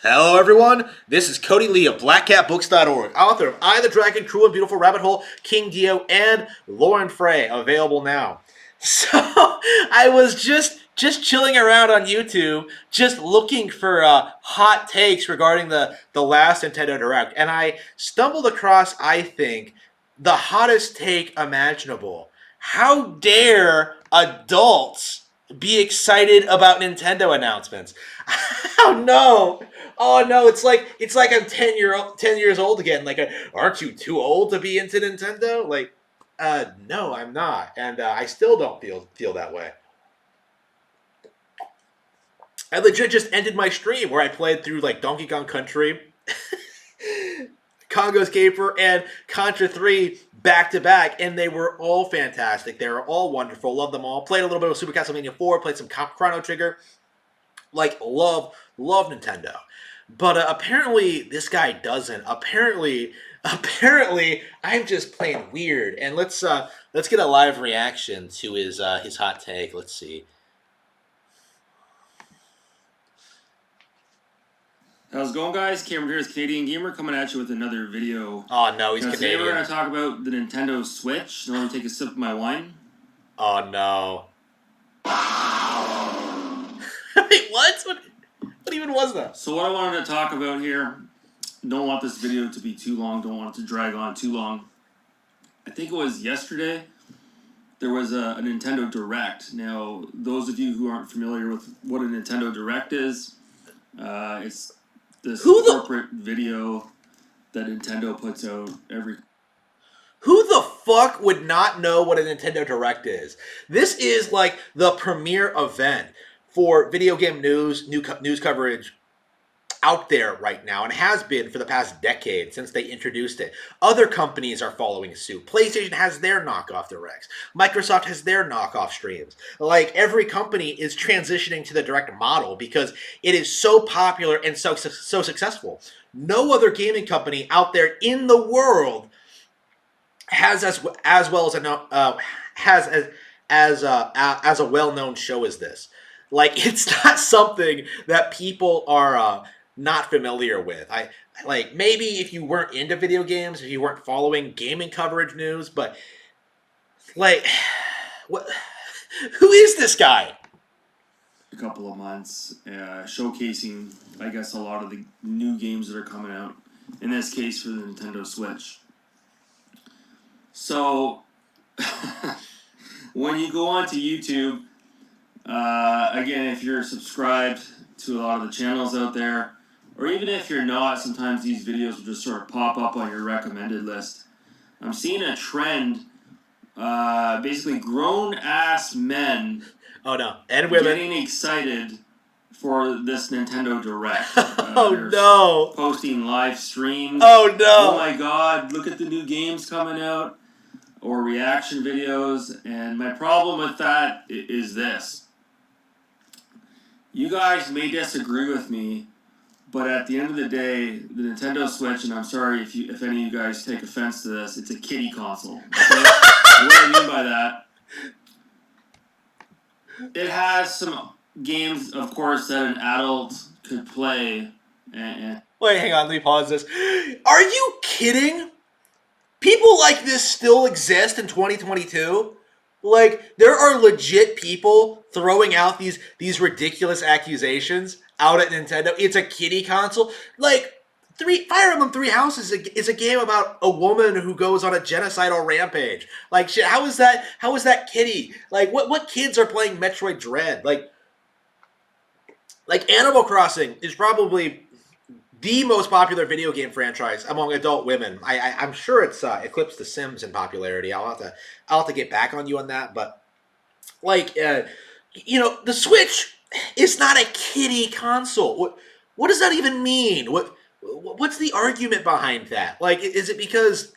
Hello, everyone. This is Cody Lee of BlackCatBooks.org, author of I, the Dragon, Cruel and Beautiful Rabbit Hole, King Dio, and Lauren Frey, available now. So, I was just chilling around on YouTube, just looking for hot takes regarding the last Nintendo Direct, and I stumbled across, I think, the hottest take imaginable. How dare adults be excited about Nintendo announcements? Oh no! Oh no! It's like I'm 10 years old again. Like, aren't you too old to be into Nintendo? Like, no, I'm not, and I still don't feel that way. I legit just ended my stream where I played through like Donkey Kong Country, Congo's Caper, and Contra 3 back to back, and they were all fantastic. They were all wonderful. Love them all. Played a little bit of Super Castlevania 4. Played some Chrono Trigger. Like, love Nintendo. But apparently this guy doesn't. Apparently I'm just playing weird. And let's get a live reaction to his hot take. Let's see. How's it going, guys? Cameron here is Canadian Gamer coming at you with another video. Oh no, he's Canadian. Today we're going to talk about the Nintendo Switch. Now let me take a sip of my wine. Oh no. Wait, what? What even was that? So what I wanted to talk about here, don't want this video to be too long, don't want it to drag on too long. I think it was yesterday, there was a Nintendo Direct. Now, those of you who aren't familiar with what a Nintendo Direct is, it's this corporate video that Nintendo puts out every... Who the fuck would not know what a Nintendo Direct is? This is like the premier event for video game news coverage out there right now, and has been for the past decade since they introduced it. Other companies are following suit. PlayStation has their knockoff directs. Microsoft has their knockoff streams. Like, every company is transitioning to the direct model because it is so popular and so successful. No other gaming company out there in the world has as well as a well-known show as this. Like, it's not something that people are not familiar with. I like, maybe if you weren't into video games, if you weren't following gaming coverage news, but like, what? Who is this guy? A couple of months, showcasing, I guess, a lot of the new games that are coming out. In this case, for the Nintendo Switch. So, when you go onto YouTube, again, if you're subscribed to a lot of the channels out there, or even if you're not, sometimes these videos will just sort of pop up on your recommended list. I'm seeing a trend, basically grown-ass men and women getting excited for this Nintendo Direct. Oh no! Posting live streams. Oh no! Oh my god, look at the new games coming out. Or reaction videos. And my problem with that is this. You guys may disagree with me, but at the end of the day, the Nintendo Switch, and I'm sorry if any of you guys take offense to this, it's a kiddie console. Okay? What I mean by that, it has some games, of course, that an adult could play. Wait, hang on, let me pause this. Are you kidding? People like this still exist in 2022? Like, there are legit people throwing out these ridiculous accusations out at Nintendo. It's a kiddie console. Like, Fire Emblem Three Houses is a game about a woman who goes on a genocidal rampage. Like, shit, how is that kiddie? Like, what kids are playing Metroid Dread? Like Animal Crossing is probably the most popular video game franchise among adult women. I'm sure it's eclipsed The Sims in popularity. I'll have to get back on you on that. But like, the Switch is not a kiddie console. What does that even mean? What's the argument behind that? Like, is it because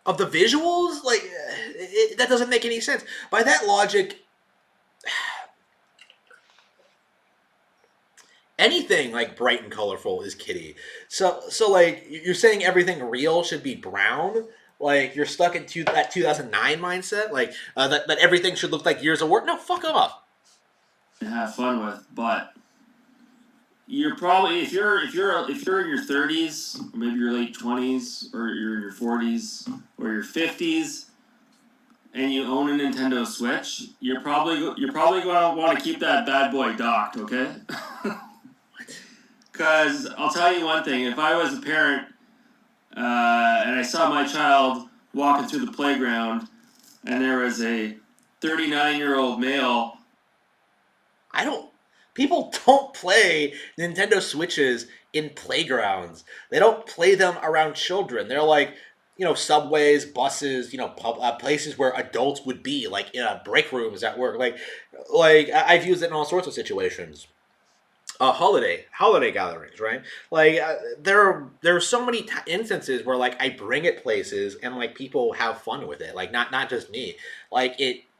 of the visuals? Like, that doesn't make any sense. By that logic, anything like bright and colorful is kiddie. So like, you're saying everything real should be brown? Like, you're stuck in that 2009 mindset? Like, that everything should look like years of work? No, fuck off. And have fun with, but you're probably if you're in your 30s or maybe your late 20s or you're in your 40s or your 50s and you own a Nintendo Switch, you're probably going to want to keep that bad boy docked, okay? Because I'll tell you one thing: if I was a parent and I saw my child walking through the playground and there was a 39-year-old male. People don't play Nintendo Switches in playgrounds. They don't play them around children. They're like, subways, buses, places where adults would be, like in break rooms at work. I've used it in all sorts of situations. Holiday gatherings, right? There are so many instances where like I bring it places and like people have fun with it, like not just me.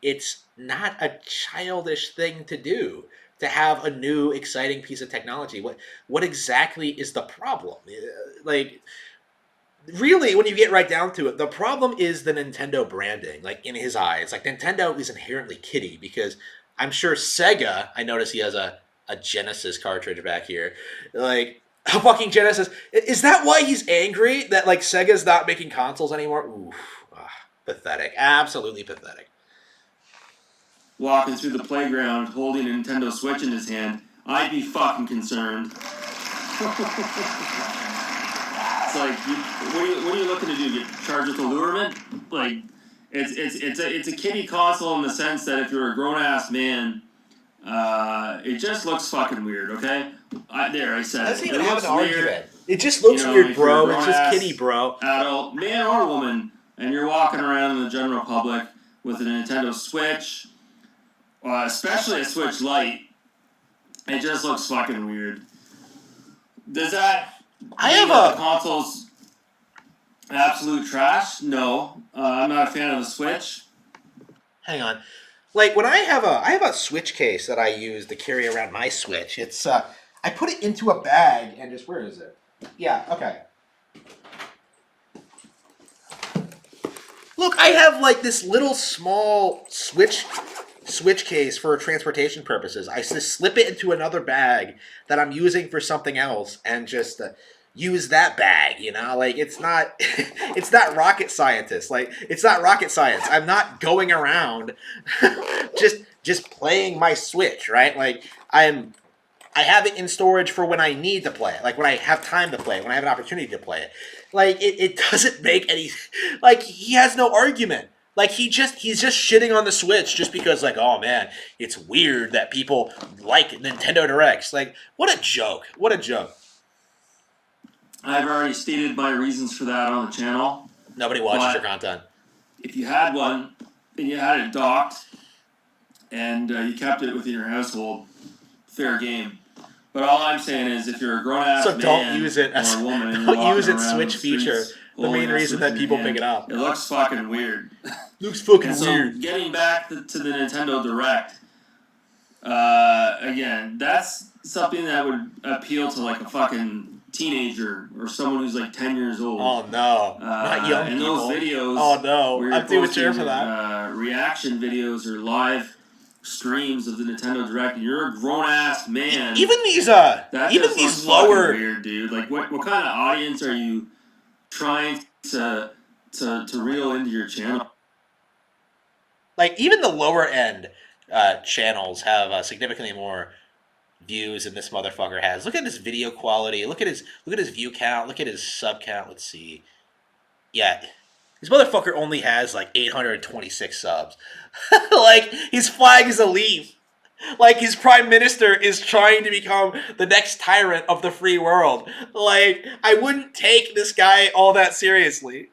It's not a childish thing to do to have a new exciting piece of technology. What exactly is the problem? Like really, when you get right down to it, the problem is the Nintendo branding. Like in his eyes, like Nintendo is inherently kiddie because I'm sure Sega. I notice he has a Genesis cartridge back here, like a fucking Genesis. Is that why he's angry that like Sega's not making consoles anymore? Oof, pathetic, absolutely pathetic. Walking through the playground holding a Nintendo Switch in his hand, I'd be fucking concerned. It's like, what are you looking to do? Get charged with allurement? Like, it's a kiddie console in the sense that if you're a grown ass man, it just looks fucking weird. Okay, I said Doesn't it. even It have looks an weird. argument. It just looks weird, If you're a bro. It's just grown-ass kiddie, bro. Adult, man or woman, and you're walking around in the general public with a Nintendo Switch, especially a Switch Lite, it just looks fucking weird. Does that mean that the console's absolute trash? No. I'm not a fan of the Switch. Hang on. Like when I have a Switch case that I use to carry around my Switch. It's I put it into a bag and just, where is it? Yeah, okay. Look, I have like this little small Switch case for transportation purposes. I just slip it into another bag that I'm using for something else and just use that bag, like it's not it's not rocket scientist. Like it's not rocket science. I'm not going around just playing my Switch, right? Like I have it in storage for when I need to play it, like when I have time to play it, when I have an opportunity to play it. Like it doesn't make any, like he has no argument. Like he's just shitting on the Switch just because, like, oh man, it's weird that people like Nintendo Directs. Like what a joke. What a joke. I've already stated my reasons for that on the channel. Nobody watches your content. If you had one and you had it docked and you kept it within your household, fair game. But all I'm saying is, if you're a grown-ass man don't use it as, or a woman and don't use its Switch feature. The main reason that people pick it up. It looks fucking weird. Looks fucking weird. Getting back to the Nintendo Direct, again, that's something that would appeal to like a fucking teenager or someone who's like 10 years old. Oh no, not young and people. Those videos. Oh no, I'm too mature for that. Reaction videos or live streams of the Nintendo Direct, and you're a grown ass man. Even these lower weird, dude. Like what kind of audience are you trying to reel into your channel? Like even the lower end channels have significantly more views than this motherfucker has. Look at his video quality. Look at his view count. Look at his sub count. Let's see. Yeah. This motherfucker only has like 826 subs. Like, his flag is a leaf. Like, his prime minister is trying to become the next tyrant of the free world. Like, I wouldn't take this guy all that seriously.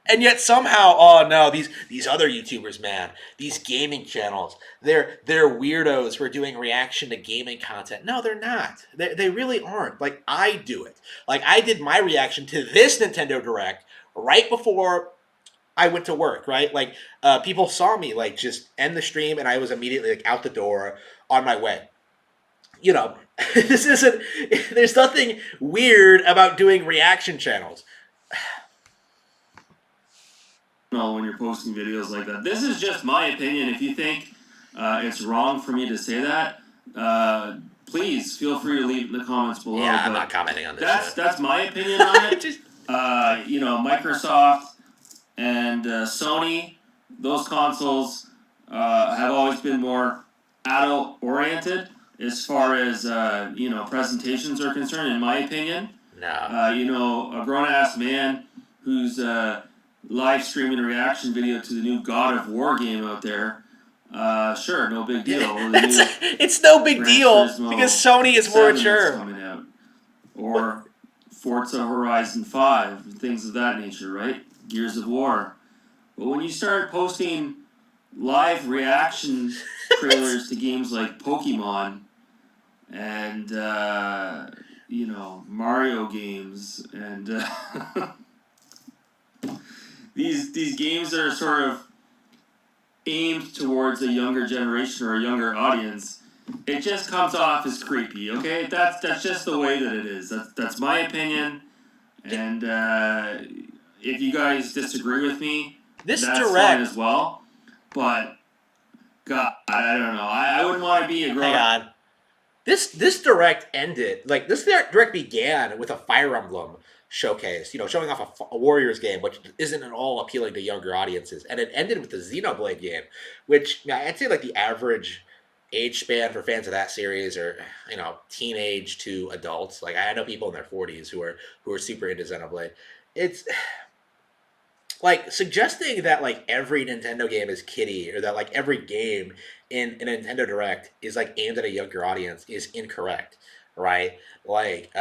And yet somehow, oh no, these other YouTubers, man, these gaming channels, they're weirdos who are doing reaction to gaming content. No, they're not. They really aren't. Like, I do it. Like, I did my reaction to this Nintendo Direct right before I went to work, right? Like, people saw me, like, just end the stream, and I was immediately, like, out the door on my way. This isn't... There's nothing weird about doing reaction channels. When you're posting videos like that. This is just my opinion. If you think it's wrong for me to say that, please feel free to leave in the comments below. Yeah, I'm not commenting on this. That's my opinion on it. Microsoft and Sony, those consoles have always been more adult oriented as far as presentations are concerned, in my opinion. No. A grown ass man who's live streaming a reaction video to the new God of War game out there. Sure, no big deal. It's no big deal because Sony is more mature. Coming out. Or Forza Horizon 5, things of that nature, right? Gears of War. But when you start posting live reaction trailers to games like Pokemon and Mario games and these games that are sort of aimed towards a younger generation or a younger audience, it just comes off as creepy. Okay, that's just the way that it is. That's my opinion, and if you guys disagree with me, that's fine as well. But God, I don't know. I wouldn't want to be a grown. Hang on. This direct ended, like, this direct began with a Fire Emblem showcase, showing off a Warriors game, which isn't at all appealing to younger audiences. And it ended with the Xenoblade game, which I'd say, like, the average age span for fans of that series are, teenage to adults. Like, I know people in their 40s who are super into Xenoblade. It's like suggesting that like every Nintendo game is kiddie or that like every game in a Nintendo Direct is like aimed at a younger audience is incorrect, right? Like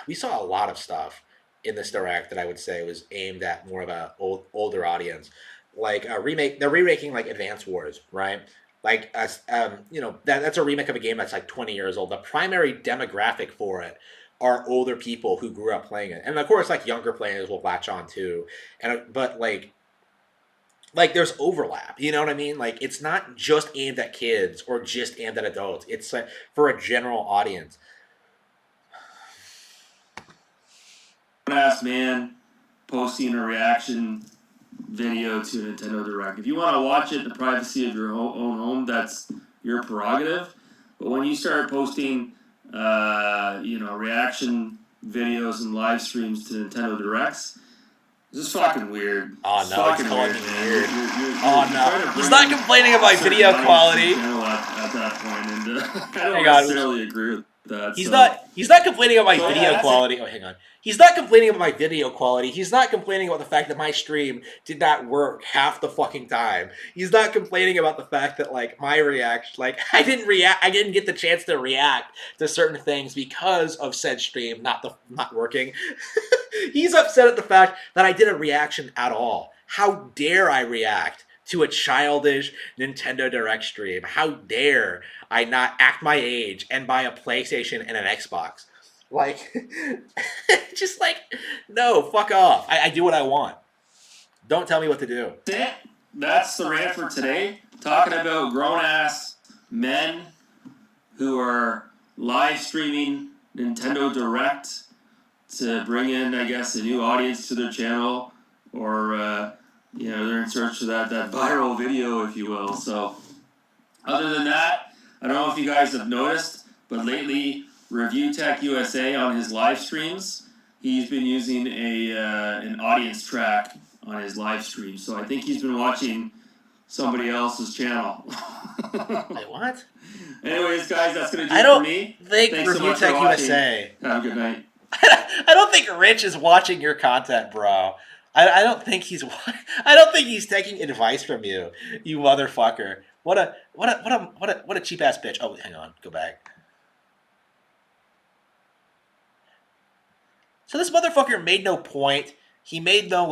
we saw a lot of stuff in this Direct that I would say was aimed at more of a older audience. Like they're remaking like Advance Wars, right? Like that's a remake of a game that's like 20 years old. The primary demographic for it are older people who grew up playing it, and of course, like younger players will latch on too. But like there's overlap. You know what I mean? Like it's not just aimed at kids or just aimed at adults. It's like for a general audience. Ass man posting a reaction video to a Nintendo Direct. If you want to watch it in the privacy of your own home, that's your prerogative. But when you start posting reaction videos and live streams to Nintendo Directs, this is fucking weird. Oh no, it's calling me weird. Oh no, he's not complaining about video quality. At that point, and I don't necessarily agree with that. He's not complaining about my video quality. Oh, hang on. He's not complaining about my video quality. He's not complaining about the fact that my stream did not work half the fucking time. He's not complaining about the fact that like my reaction, like I didn't get the chance to react to certain things because of said stream not working. He's upset at the fact that I did a reaction at all. How dare I react to a childish Nintendo Direct stream? How dare I not act my age and buy a PlayStation and an Xbox? Like, just like, no, fuck off. I do what I want. Don't tell me what to do. That's the rant for today. Talking about grown-ass men who are live streaming Nintendo Direct to bring in, I guess, a new audience to their channel, or they're in search of that viral video, if you will. So, other than that, I don't know if you guys have noticed, but lately, Review Tech USA on his live streams, he's been using an audience track on his live stream. So I think he's been watching somebody else's channel. Wait, what? Anyways, guys, that's going to do it for me. Thanks Review Tech USA. Have a good night. I don't think Rich is watching your content, bro. I don't think he's taking advice from you, you motherfucker. What a cheap ass bitch. Oh, hang on, go back. So this motherfucker made no point. He made no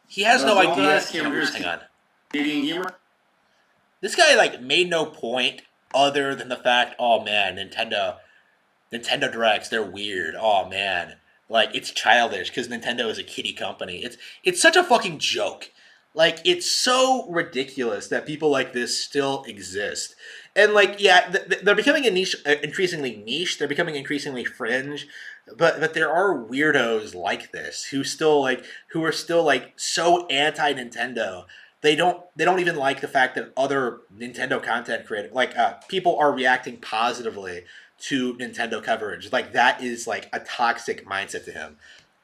he has no idea. Hang on. This guy made no point other than the fact, oh man, Nintendo Directs, they're weird. Oh man. It's childish because Nintendo is a kiddie company. It's such a fucking joke. It's so ridiculous that people like this still exist. And they're becoming increasingly niche. They're becoming increasingly fringe. But there are weirdos like this who are still so anti-Nintendo they don't even like the fact that other Nintendo content creators, like people are reacting positively to Nintendo coverage. Like that is like a toxic mindset to him.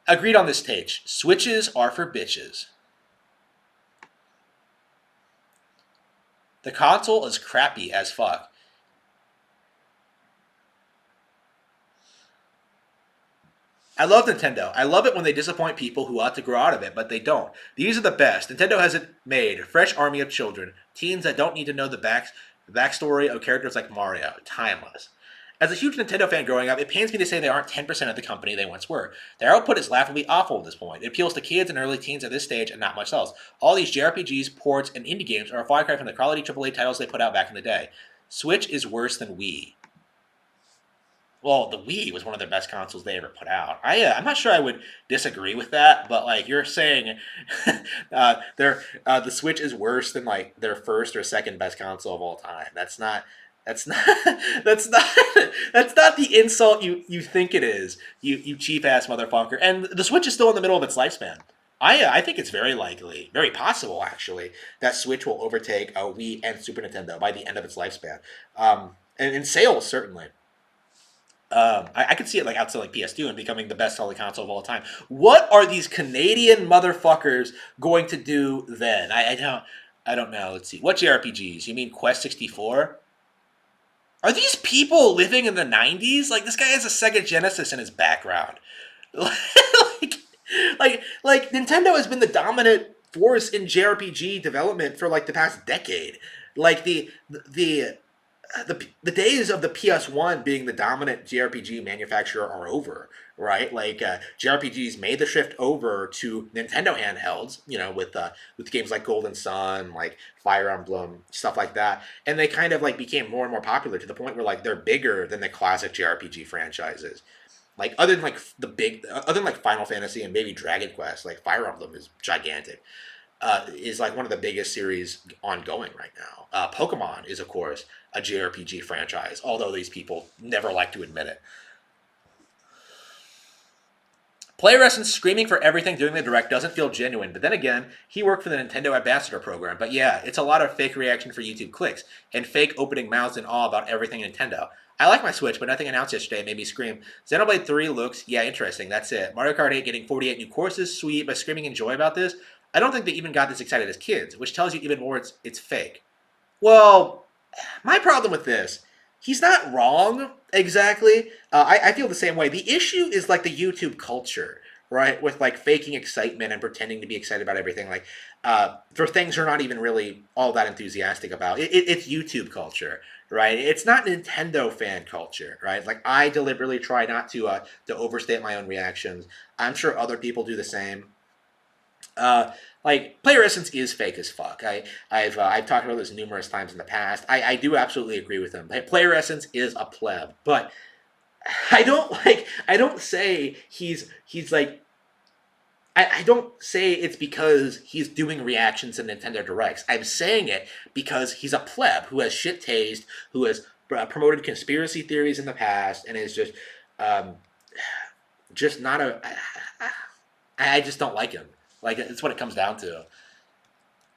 Agreed on this page. Switches are for bitches. The console is crappy as fuck. I love Nintendo. I love it when they disappoint people who ought to grow out of it, but they don't. These are the best. Nintendo hasn't made a fresh army of children, teens that don't need to know the backstory of characters like Mario. Timeless. As a huge Nintendo fan growing up, it pains me to say they aren't 10% of the company they once were. Their output is laughably awful at this point. It appeals to kids and early teens at this stage and not much else. All these JRPGs, ports, and indie games are a far cry from the quality AAA titles they put out back in the day. Switch is worse than Wii. Well, the Wii was one of the best consoles they ever put out. I'm not sure I would disagree with that, but like you're saying, the Switch is worse than like their first or second best console of all time. That's not that's not that's not the insult you think it is. You cheap ass motherfucker. And the Switch is still in the middle of its lifespan. I think it's very likely, very possible actually, that Switch will overtake a Wii and Super Nintendo by the end of its lifespan. And in sales certainly. I could see it like outside like PS2 and becoming the best selling console of all time. What are these Canadian motherfuckers going to do then? I don't know. Let's see. What JRPGs? You mean Quest 64? Are these people living in the 90s? Like this guy has a Sega Genesis in his background. like, like Nintendo has been the dominant force in JRPG development for like the past decade. Like the days of the PS1 being the dominant JRPG manufacturer are over, right? Like JRPGs made the shift over to Nintendo handhelds, with games like Golden Sun, like Fire Emblem, stuff like that, and they kind of like became more and more popular to the point where like they're bigger than the classic JRPG franchises. Like other than like Final Fantasy and maybe Dragon Quest, like Fire Emblem is gigantic. Is like one of the biggest series ongoing right now. Pokemon is, of course, a JRPG franchise, although these people never like to admit it. Player Essence screaming for everything during the direct doesn't feel genuine, but then again, he worked for the Nintendo Ambassador program. But yeah, it's a lot of fake reaction for YouTube clicks, and fake opening mouths in awe about everything Nintendo. I like my Switch, but nothing announced yesterday made me scream. Xenoblade 3 looks, yeah, interesting, that's it. Mario Kart 8 getting 48 new courses, sweet, but screaming in joy about this? I don't think they even got this excited as kids, which tells you even more it's fake. Well, my problem with this, he's not wrong exactly. I feel the same way. The issue is like the YouTube culture, right? With like faking excitement and pretending to be excited about everything, like for things you're not even really all that enthusiastic about. It's YouTube culture, right? It's not Nintendo fan culture, right? Like I deliberately try not to overstate my own reactions. I'm sure other people do the same. Like player essence is fake as fuck. I've talked about this numerous times in the past. I do absolutely agree with him. Player essence is a pleb, but I don't say he's like I don't say it's because he's doing reactions to Nintendo Directs. I'm saying it because he's a pleb who has shit taste, who has promoted conspiracy theories in the past, and is um, just not a. I just don't like him. Like, it's what it comes down to.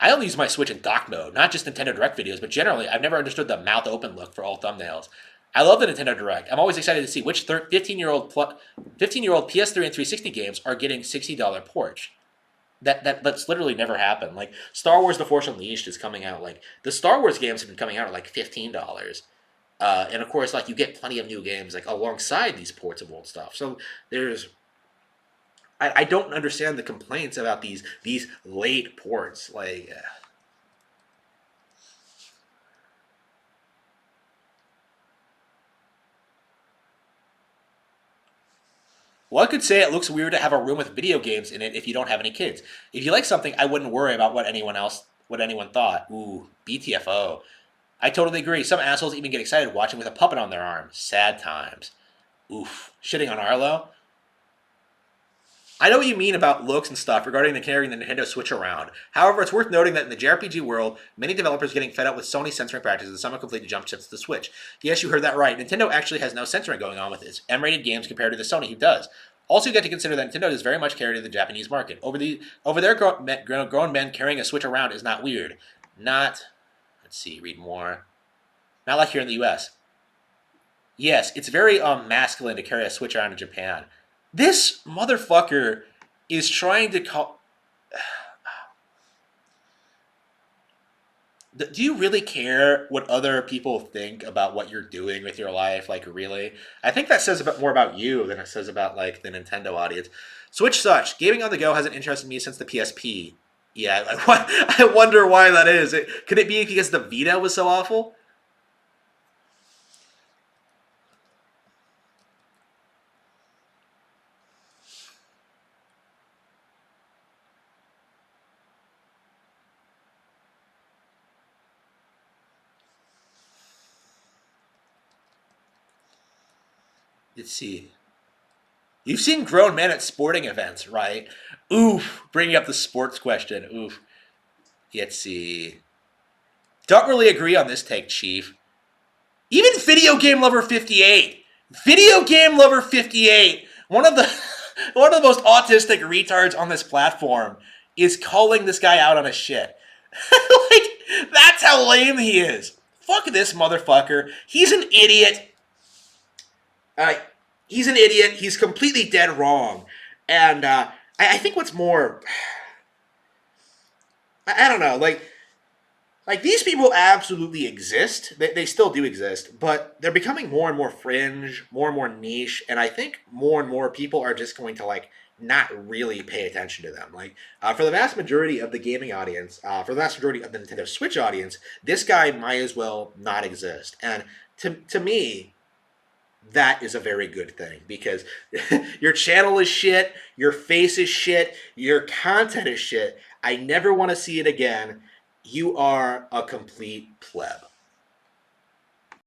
I only use my Switch in dock mode, not just Nintendo Direct videos, but generally, I've never understood the mouth open look for all thumbnails. I love the Nintendo Direct. I'm always excited to see which 15-year-old PS3 and 360 games are getting $60 ports. That's literally never happened. Like Star Wars: The Force Unleashed is coming out. Like the Star Wars games have been coming out at like $15. And of course, like you get plenty of new games like alongside these ports of old stuff. So there's I don't understand the complaints about these late ports. Like, well, I could say it looks weird to have a room with video games in it if you don't have any kids. If you like something, I wouldn't worry about what anyone thought. Ooh, BTFO. I totally agree. Some assholes even get excited watching with a puppet on their arm. Sad times. Oof. Shitting on Arlo. I know what you mean about looks and stuff regarding the carrying the Nintendo Switch around. However, it's worth noting that in the JRPG world, many developers are getting fed up with Sony censoring practices and some have completely jumped ships to the Switch. Yes, you heard that right. Nintendo actually has no censoring going on with its M-rated games compared to the Sony who does. Also, you get to consider that Nintendo does very much cater to the Japanese market. Over there, grown men carrying a Switch around is not weird. Not, let's see, read more. Not like here in the U.S. Yes, it's very masculine to carry a Switch around in Japan. This motherfucker is trying to call. Do you really care what other people think about what you're doing with your life? Like, really? I think that says more about you than it says about like the Nintendo audience. Switch such gaming on the go hasn't interested me since the PSP. Yeah, I wonder why that is. Could it be because the Vita was so awful? Let's see. You've seen grown men at sporting events, right? Oof. Bringing up the sports question. Oof. Let's see. Don't really agree on this take, Chief. Even Video Game Lover 58. Video Game Lover 58. One of the one of the most autistic retards on this platform is calling this guy out on his shit. Like, that's how lame he is. Fuck this motherfucker. He's an idiot. Uh, he's an idiot. He's completely dead wrong. And I think what's more, I don't know, like these people absolutely exist. They still do exist, but they're becoming more and more fringe, more and more niche, and I think more and more people are just going to like not really pay attention to them. Like for the vast majority of the gaming audience, for the vast majority of the Nintendo Switch audience, this guy might as well not exist. And to me, that is a very good thing because your channel is shit, your face is shit, your content is shit. I never want to see it again. You are a complete pleb.